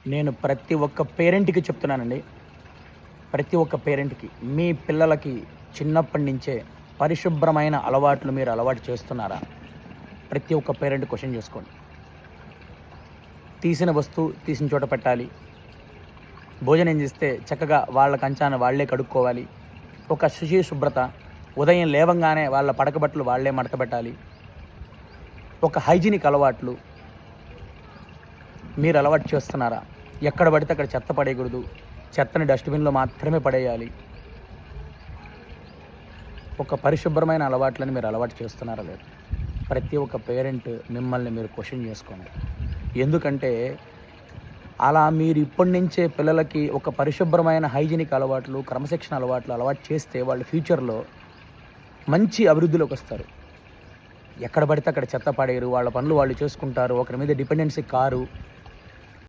నేను ప్రతి ఒక్క పేరెంట్‌కి చెప్తున్నానండి. ప్రతి ఒక్క పేరెంట్‌కి మీ పిల్లలకి చిన్నప్పటి నుంచే పరిశుభ్రమైన అలవాట్లు మీరు అలవాటు చేస్తున్నారా? ప్రతి ఒక్క పేరెంట్ క్వెషన్ చేసుకోండి. తీసిన వస్తువు తీసిన చోట పెట్టాలి. భోజనం చేస్తే చక్కగా వాళ్ళ కంచాన వాళ్ళే కడుక్కోవాలి. ఒక శుభ్రత ఉదయం లేవంగానే వాళ్ళ పడక బట్టలు వాళ్ళే మడతపెట్టాలి. ఒక హైజీనిక్ అలవాట్లు మీరు అలవాటు చేస్తున్నారా? ఎక్కడ పడితే అక్కడ చెత్త పడేయకూడదు. చెత్తని డస్ట్‌బిన్‌లో మాత్రమే పడేయాలి. ఒక పరిశుభ్రమైన అలవాట్లని మీరు అలవాటు చేస్తున్నారా లేదా? ప్రతి ఒక్క పేరెంట్ మిమ్మల్ని మీరు క్వెషన్ చేసుకోండి. ఎందుకంటే అలా మీరు ఇప్పటి నుంచే పిల్లలకి ఒక పరిశుభ్రమైన హైజీనిక్ అలవాట్లు, క్రమశిక్షణ అలవాట్లు అలవాటు చేస్తే వాళ్ళు ఫ్యూచర్‌లో మంచి అభివృద్ధిలోకి వస్తారు. ఎక్కడ పడితే అక్కడ చెత్త పడేయరు. వాళ్ళ పనులు వాళ్ళు చేసుకుంటారు. ఒకరి మీద డిపెండెన్సీ కారు.